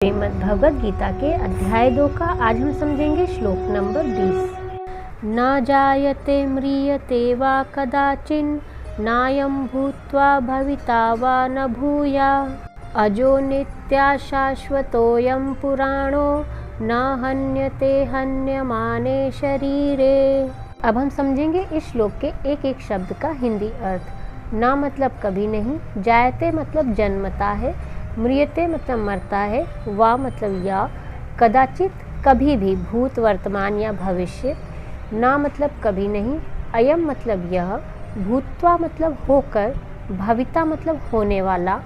श्रीमद् भगवद गीता के अध्याय 2 का आज हम समझेंगे श्लोक नंबर 20। न जायते म्रियते वा कदाचिन नायं भूत्वा भविता वा न भूया अजो नित्या शाश्वतोऽयं पुराणो न हन्यते हन्यमाने शरीरे। अब हम समझेंगे इस श्लोक के एक एक शब्द का हिंदी अर्थ। ना मतलब कभी नहीं, जायते मतलब जन्मता है, म्रियते मतलब मरता है, वा मतलब या, कदाचित कभी भी, भूत वर्तमान या भविष्य, ना मतलब कभी नहीं, अयम मतलब यह, भूत्वा मतलब होकर, भविता मतलब होने वाला,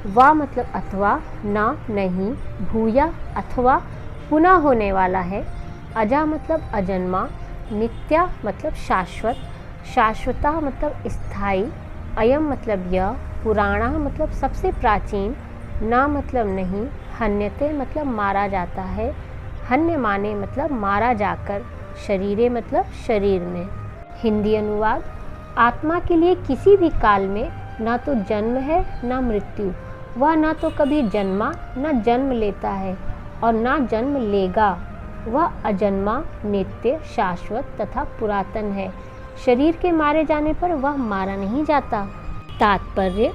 वा मतलब अथवा, ना नहीं, भूया अथवा पुनः होने वाला है, अजा मतलब अजन्मा, नित्या मतलब शाश्वत, शाश्वता मतलब स्थायी, अयम मतलब यह, पुराणा मतलब सबसे प्राचीन, ना मतलब नहीं, हन्यते मतलब मारा जाता है, हन्य माने मतलब मारा जाकर, शरीरे मतलब शरीर में। हिंदी अनुवाद। आत्मा के लिए किसी भी काल में ना तो जन्म है ना मृत्यु, वह ना तो कभी जन्मा न जन्म लेता है और ना जन्म लेगा। वह अजन्मा, नित्य, शाश्वत तथा पुरातन है। शरीर के मारे जाने पर वह मारा नहीं जाता। तात्पर्य: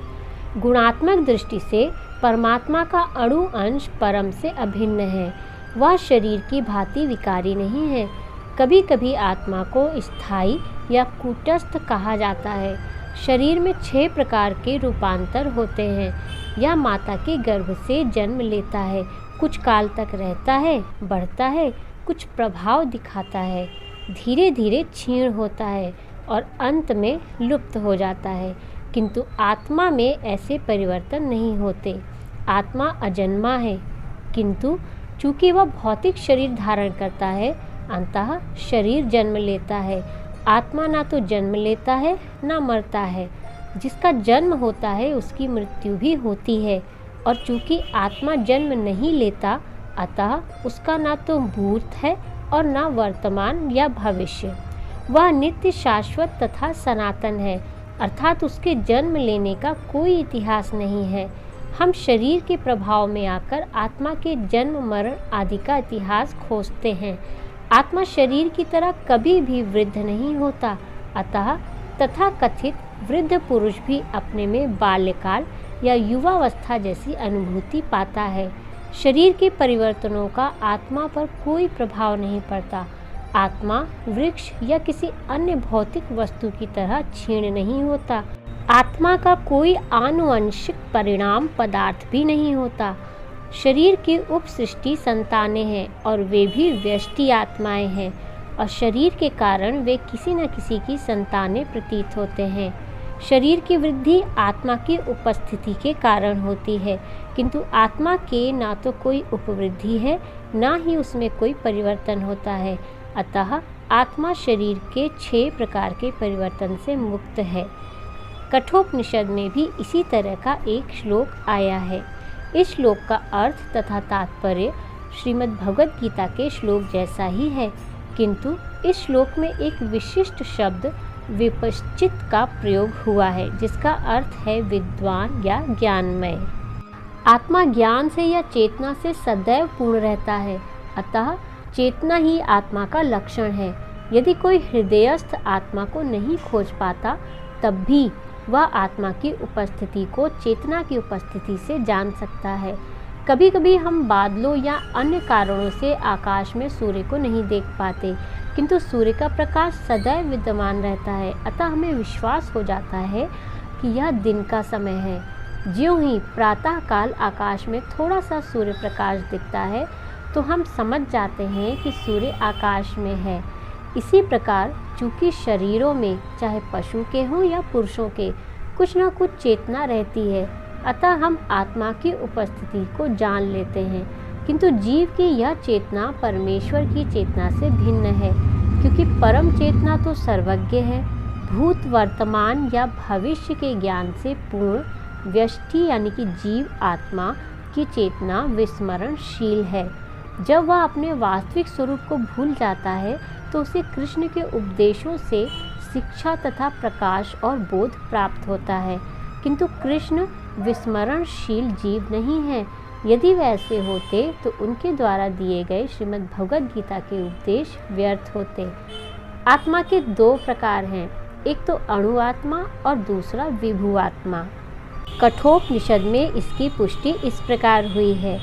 गुणात्मक दृष्टि से परमात्मा का अणु अंश परम से अभिन्न है। वह शरीर की भांति विकारी नहीं है। कभी कभी आत्मा को स्थायी या कूटस्थ कहा जाता है। शरीर में 6 प्रकार के रूपांतर होते हैं। यह माता के गर्भ से जन्म लेता है, कुछ काल तक रहता है, बढ़ता है, कुछ प्रभाव दिखाता है, धीरे धीरे क्षीण होता है और अंत में लुप्त हो जाता है। किंतु आत्मा में ऐसे परिवर्तन नहीं होते। आत्मा अजन्मा है, किंतु चूंकि वह भौतिक शरीर धारण करता है, अंततः शरीर जन्म लेता है। आत्मा ना तो जन्म लेता है ना मरता है। जिसका जन्म होता है उसकी मृत्यु भी होती है, और चूंकि आत्मा जन्म नहीं लेता, अतः उसका ना तो भूत है और ना वर्तमान या भविष्य। वह नित्य, शाश्वत तथा सनातन है, अर्थात उसके जन्म लेने का कोई इतिहास नहीं है। हम शरीर के प्रभाव में आकर आत्मा के जन्म मरण आदि का इतिहास खोजते हैं। आत्मा शरीर की तरह कभी भी वृद्ध नहीं होता, अतः तथाकथित वृद्ध पुरुष भी अपने में बाल्यकाल या युवावस्था जैसी अनुभूति पाता है। शरीर के परिवर्तनों का आत्मा पर कोई प्रभाव नहीं पड़ता। आत्मा वृक्ष या किसी अन्य भौतिक वस्तु की तरह क्षीण नहीं होता। आत्मा का कोई आनुवंशिक परिणाम पदार्थ भी नहीं होता। शरीर की उपसृष्टि संतानें हैं और वे भी व्यष्टि आत्माएं हैं, और शरीर के कारण वे किसी न किसी की संतानें प्रतीत होते हैं। शरीर की वृद्धि आत्मा की उपस्थिति के कारण होती है, किंतु आत्मा के ना तो कोई उपवृद्धि है, ना ही उसमें कोई परिवर्तन होता है। अतः आत्मा शरीर के 6 प्रकार के परिवर्तन से मुक्त है। कठोपनिषद में भी इसी तरह का एक श्लोक आया है। इस श्लोक का अर्थ तथा तात्पर्य श्रीमद् भगवद गीता के श्लोक जैसा ही है, किंतु इस श्लोक में एक विशिष्ट शब्द विपश्चित का प्रयोग हुआ है, जिसका अर्थ है विद्वान या ज्ञानमय। आत्मा ज्ञान से या चेतना से सदैव पूर्ण रहता है, अतः चेतना ही आत्मा का लक्षण है। यदि कोई हृदयस्थ आत्मा को नहीं खोज पाता, तब भी वह आत्मा की उपस्थिति को चेतना की उपस्थिति से जान सकता है। कभी कभी हम बादलों या अन्य कारणों से आकाश में सूर्य को नहीं देख पाते, किंतु सूर्य का प्रकाश सदैव विद्यमान रहता है, अतः हमें विश्वास हो जाता है कि यह दिन का समय है। ज्यों ही प्रातःकाल आकाश में थोड़ा सा सूर्य प्रकाश दिखता है, तो हम समझ जाते हैं कि सूर्य आकाश में है। इसी प्रकार चूँकि शरीरों में, चाहे पशु के हों या पुरुषों के, कुछ न कुछ चेतना रहती है, अतः हम आत्मा की उपस्थिति को जान लेते हैं। किंतु जीव की यह चेतना परमेश्वर की चेतना से भिन्न है, क्योंकि परम चेतना तो सर्वज्ञ है। भूत, वर्तमान या भविष्य के ज्ञान से पूर्ण व्यष्टि यानी कि जीव आत्मा की चेतना विस्मरणशील है। जब वह अपने वास्तविक स्वरूप को भूल जाता है, तो उसे कृष्ण के उपदेशों से शिक्षा तथा प्रकाश और बोध प्राप्त होता है। किंतु कृष्ण विस्मरणशील जीव नहीं है। यदि वैसे होते तो उनके द्वारा दिए गए श्रीमद् भगवद गीता के उपदेश व्यर्थ होते। आत्मा के दो प्रकार हैं, एक तो अणु आत्मा और दूसरा विभु आत्मा। कठोपनिषद में इसकी पुष्टि इस प्रकार हुई है,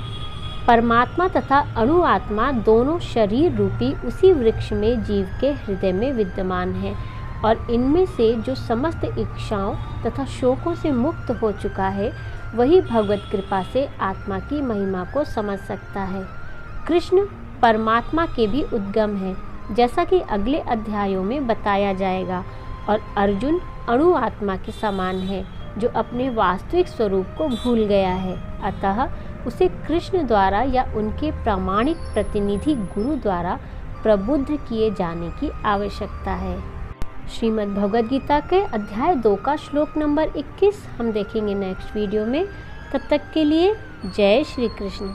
परमात्मा तथा अणु आत्मा दोनों शरीर रूपी उसी वृक्ष में जीव के हृदय में विद्यमान है और इनमें से जो समस्त इच्छाओं तथा शोकों से मुक्त हो चुका है वही भगवत कृपा से आत्मा की महिमा को समझ सकता है। कृष्ण परमात्मा के भी उद्गम है, जैसा कि अगले अध्यायों में बताया जाएगा, और अर्जुन अणु आत्मा के समान है जो अपने वास्तविक स्वरूप को भूल गया है। अतः उसे कृष्ण द्वारा या उनके प्रामाणिक प्रतिनिधि गुरु द्वारा प्रबुद्ध किए जाने की आवश्यकता है। श्रीमद् भगवद गीता के अध्याय 2 का श्लोक नंबर 21 हम देखेंगे नेक्स्ट वीडियो में। तब तक के लिए जय श्री कृष्ण।